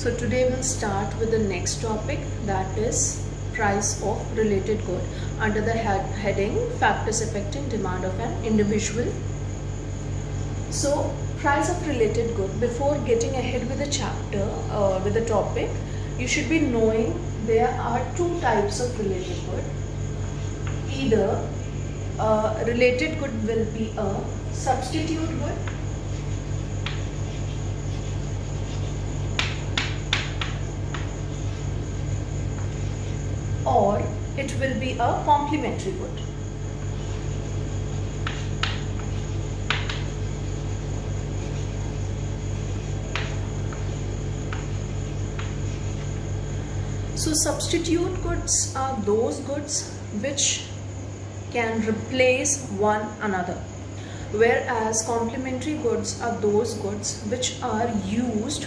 So today we'll start with the next topic, that is price of related good under the heading factors affecting demand of an individual. So price of related good, before getting ahead with the chapter with the topic, you should be knowing there are two types of related good. Either related good will be a substitute good, or it will be a complementary good. So substitute goods are those goods which can replace one another, whereas complementary goods are those goods which are used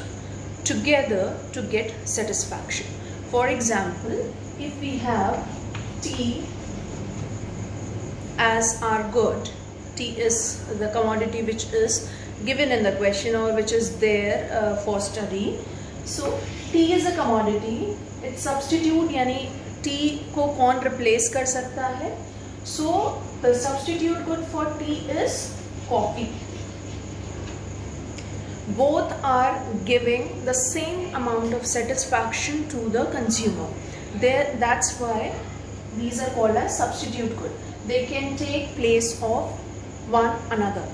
together to get satisfaction. For example, if we have tea as our good, tea is the commodity which is given in the question or which is there for study. So tea is a commodity. Its substitute यानी tea को कौन replace कर सकता है? So the substitute good for tea is coffee. Both are giving the same amount of satisfaction to the consumer. That's why these are called as substitute good. They can take place of one another.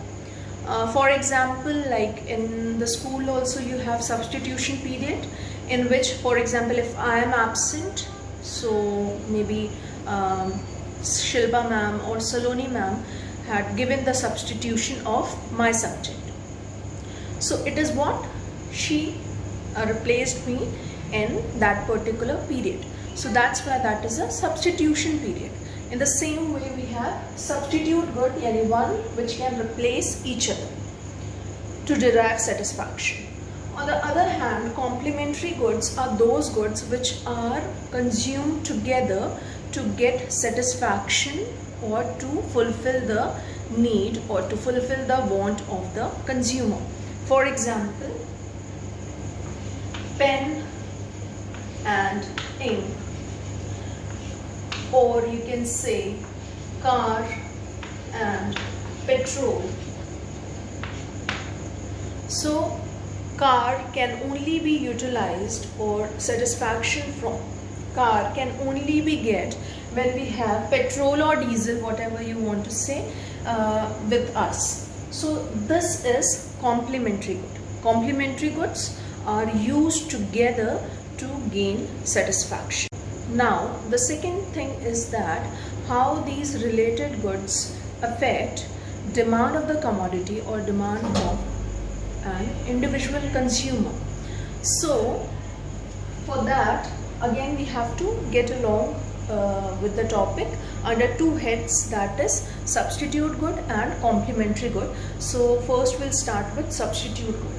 For example, like in the school also you have substitution period, in which, for example, if I am absent, so maybe Shilpa ma'am or Saloni ma'am had given the substitution of my subject. So it is what she replaced me in that particular period. So that's why that is a substitution period. In the same way, we have substitute good, yani one which can replace each other to derive satisfaction. On the other hand, complementary goods are those goods which are consumed together to get satisfaction or to fulfill the need or to fulfill the want of the consumer. For example, pen and ink, or you can say car and petrol. So car can only be utilized, or satisfaction from car can only be get when we have petrol or diesel, whatever you want to say, with us. So this is complementary good. Complementary goods are used together to gain satisfaction. Now the second thing is that how these related goods affect demand of the commodity or demand of an individual consumer. So for that, again we have to get along with the topic under two heads, that is substitute good and complementary good. So first we'll start with substitute good.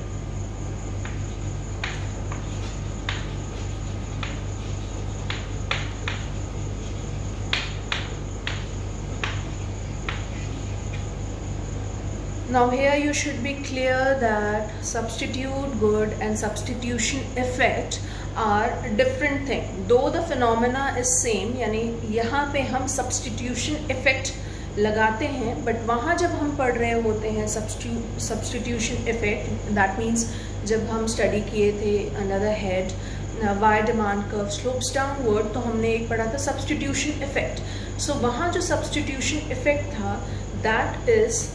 Now here you should be clear that substitute good and substitution effect are different thing. Though the phenomena is same, यानी यहाँ पे हम substitution effect लगाते हैं, but वहाँ जब हम पढ़ रहे होते हैं substitution effect, that means जब हम study किए थे another head why demand curve slopes downward, तो हमने एक पढ़ा था substitution effect. So वहाँ जो substitution effect था, that is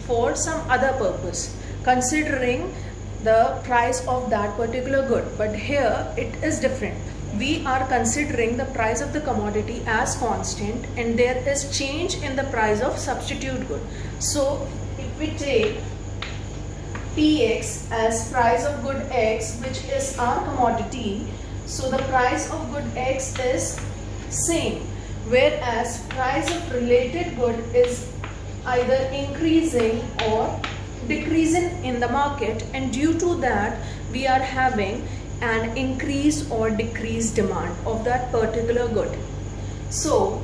for some other purpose, considering the price of that particular good. But here it is different. We are considering the price of the commodity as constant, and there is change in the price of substitute good. So if we take Px as price of good X, which is our commodity, so the price of good X is same, whereas price of related good is either increasing or decreasing in the market, and due to that we are having an increase or decreased demand of that particular good. So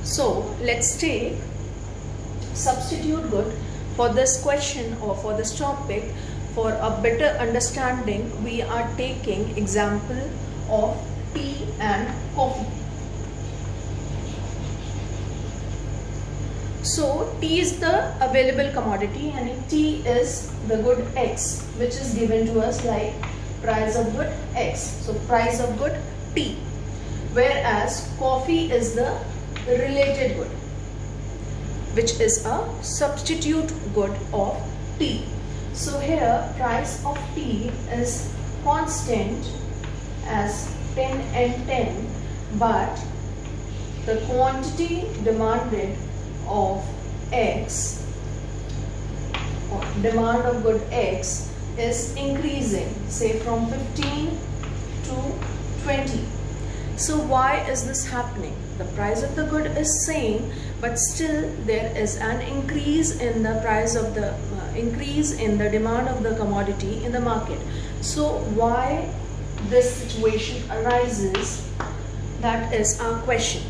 So let's take substitute good for this question or for this topic. For a better understanding, we are taking example of tea and coffee. So tea is the available commodity and tea is the good X, which is given to us like price of good X. So price of good T. Whereas coffee is the related good, which is a substitute good of tea. So here price of tea is constant as 10 and 10, but the quantity demanded of X, or demand of good X, is increasing, say from 15 to 20. So why is this happening? The price of the good is same, but still there is an increase in the price of the increase in the demand of the commodity in the market. So why this situation arises, that is our question.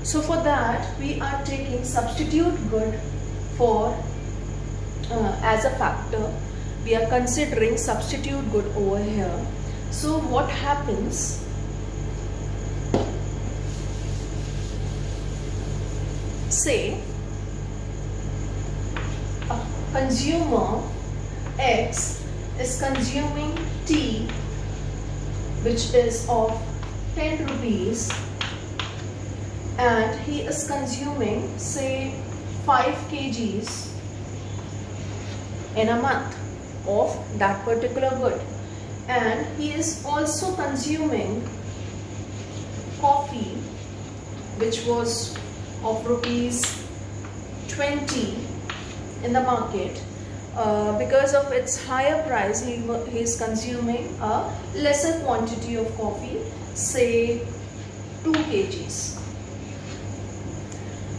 So for that we are taking substitute good for as a factor. We are considering substitute good over here. So what happens? Say a consumer X is consuming tea which is of 10 rupees, and he is consuming say 5 kgs in a month of that particular good, and he is also consuming coffee which was of rupees 20 in the market. Because of its higher price, he is consuming a lesser quantity of coffee, say 2 kgs.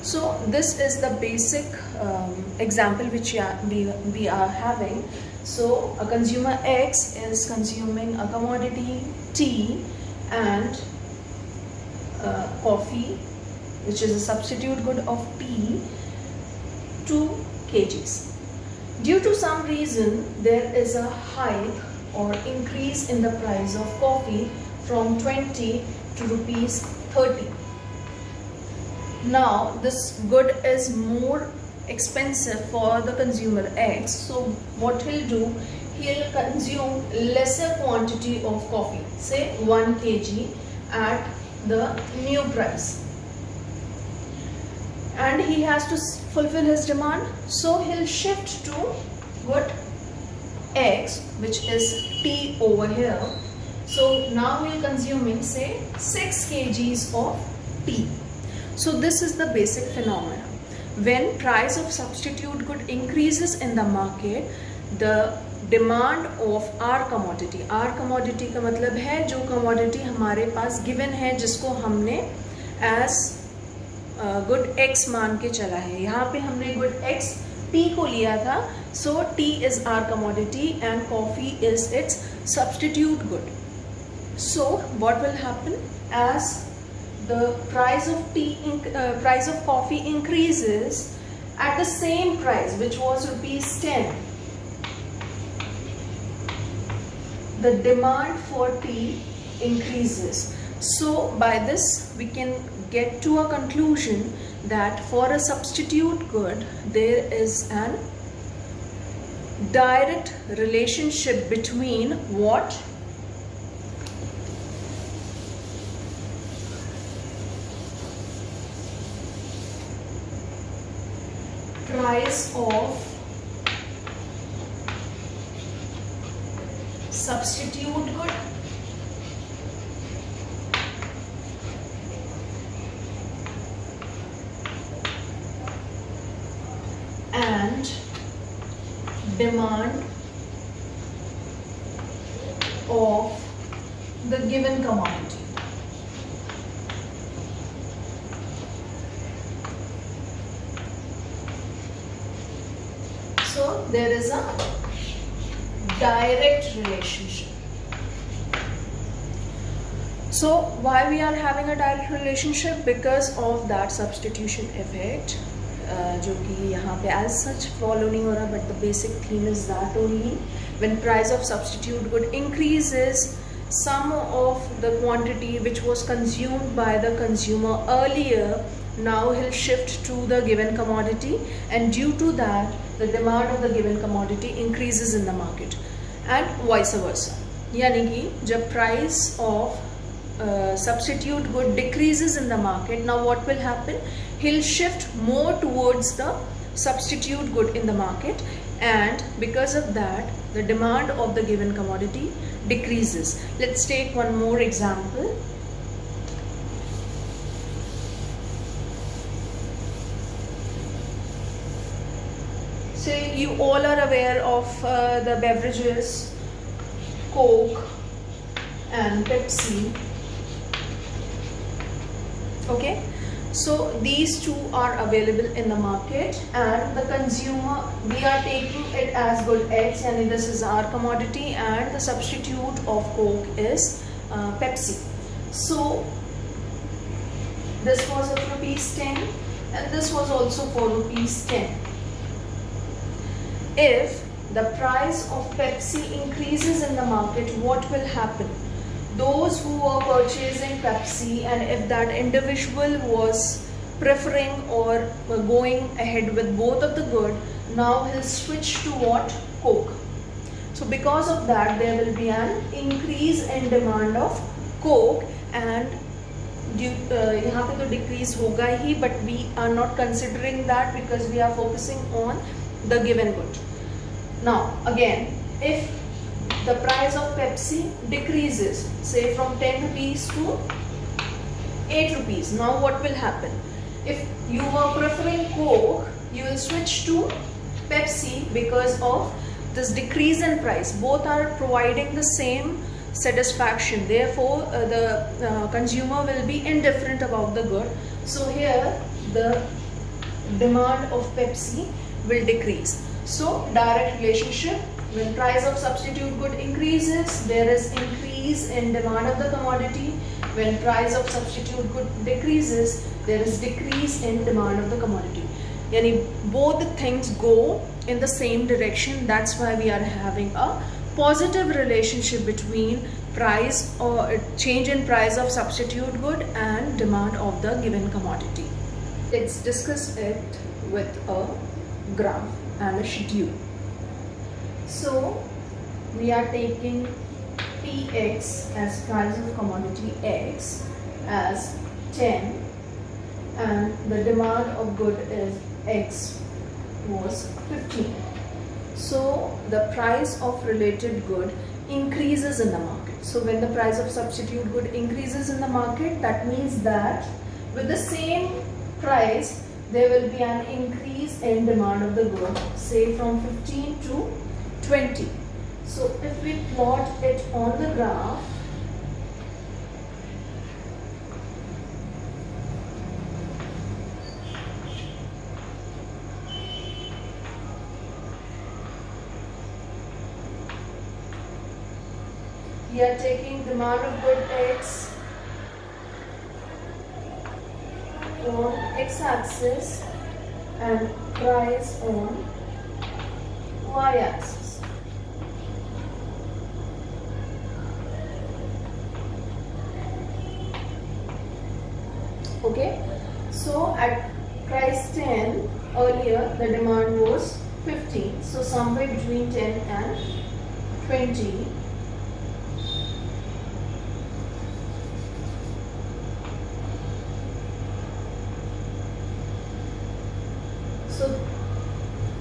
So this is the basic example which we are having. So a consumer X is consuming a commodity tea and coffee, which is a substitute good of tea, 2 kgs. Due to some reason, there is a hike or increase in the price of coffee from 20 to rupees 30. Now this good is more expensive for the consumer X. So what he'll do, he'll consume lesser quantity of coffee, say 1 kg at the new price, and he has to fulfill his demand. So he'll shift to good X, which is tea over here. So now we're consuming say 6 kgs of tea. So this is the basic phenomena. When price of substitute good increases in the market, the demand of our commodity का मतलब है जो commodity हमारे पास given है, जिसको हमने as good X मान के चला है. यहाँ पे हमने गुड X T को लिया था. So T is our commodity and coffee is its substitute good. So what will happen? As the price of price of coffee increases at the same price, which was rupees 10, the demand for tea increases. So by this we can get to a conclusion that for a substitute good there is an direct relationship between what? Price of substitute good and demand of the given commodity. So there is a direct relationship. So why we are having a direct relationship? Because of that substitution effect, जो कि यहाँ पे as such follow नहीं हो रहा, but the basic theme is that only. When price of substitute good increases, some of the quantity which was consumed by the consumer earlier, now he'll shift to the given commodity, and due to that the demand of the given commodity increases in the market, and vice versa. यानी कि जब price of substitute good decreases in the market, now what will happen? He'll shift more towards the substitute good in the market, and because of that the demand of the given commodity decreases. Let's take one more example. Say you all are aware of the beverages Coke and Pepsi. Okay, so these two are available in the market, and the consumer, we are taking it as good X, and this is our commodity, and the substitute of Coke is Pepsi. So this was of ₹10 and this was also for ₹10. If the price of Pepsi increases in the market, what will happen? Those who were purchasing Pepsi, and if that individual was preferring or going ahead with both of the good, now he'll switch to what? Coke. So because of that there will be an increase in demand of Coke, and यहाँ पे तो decrease होगा ही, but we are not considering that because we are focusing on the given good. Now again, if the price of Pepsi decreases, say from 10 rupees to 8 rupees, now what will happen? If you were preferring Coke, you will switch to Pepsi because of this decrease in price. Both are providing the same satisfaction, therefore the consumer will be indifferent about the good. So here the demand of Pepsi will decrease. So direct relationship, when price of substitute good increases, there is increase in demand of the commodity. When price of substitute good decreases, there is decrease in demand of the commodity. Yani both the things go in the same direction. That's why we are having a positive relationship between price or change in price of substitute good and demand of the given commodity. Let's discuss it with a graph and a schedule. So we are taking Px as price of commodity X as 10, and the demand of good is X was 15. So the price of related good increases in the market. So when the price of substitute good increases in the market, that means that with the same price there will be an increase in demand of the good, say from 15 to 20. So if we plot it on the graph, we are taking demand of good X on X-axis and price on Y-axis. Okay, so at price 10 earlier the demand was 15, so somewhere between 10 and 20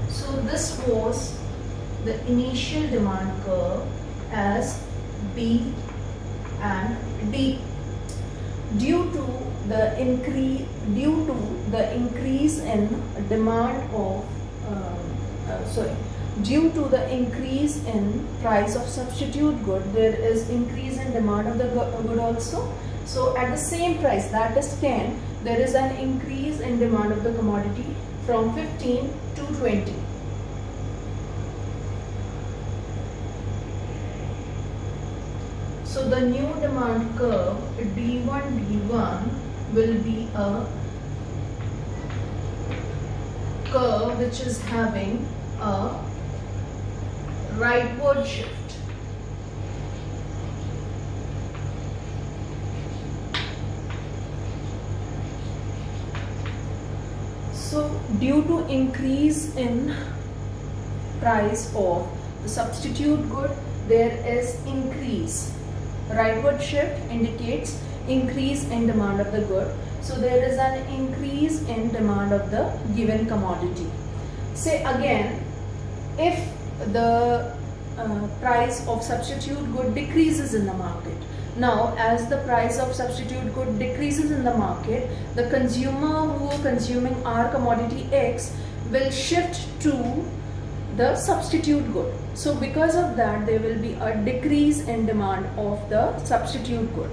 so this was the initial demand curve as B and D. Due to the increase in demand of due to the increase in price of substitute good, there is increase in demand of the good also. So at the same price, that is 10, there is an increase in demand of the commodity from 15 to 20. So the new demand curve D1 will be a curve which is having a rightward shift. So due to increase in price of the substitute good, there is increase. Rightward shift indicates increase in demand of the good. So there is an increase in demand of the given commodity. Say again, if the price of substitute good decreases in the market. Now, as the price of substitute good decreases in the market, the consumer who are consuming our commodity X will shift to the substitute good. So because of that, there will be a decrease in demand of the substitute good.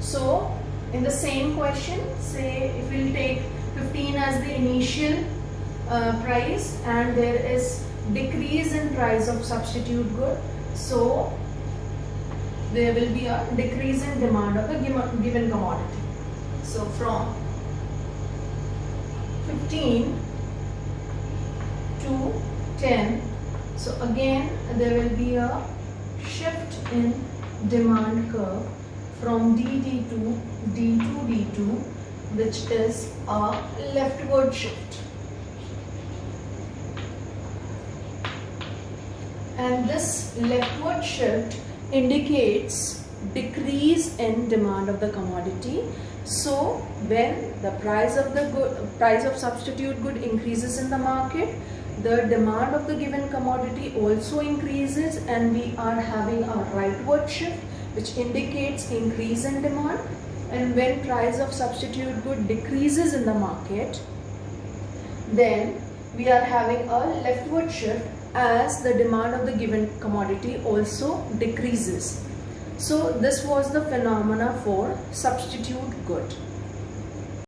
So in the same question, say if we take 15 as the initial price and there is decrease in price of substitute good, so there will be a decrease in demand of the given commodity. So from 15 to 10, so again there will be a shift in demand curve from DD to D2, which is a leftward shift. And this leftward shift indicates decrease in demand of the commodity. So when the price of substitute good increases in the market, the demand of the given commodity also increases, and we are having a rightward shift which indicates increase in demand. And when price of substitute good decreases in the market, then we are having a leftward shift as the demand of the given commodity also decreases. So this was the phenomena for substitute good.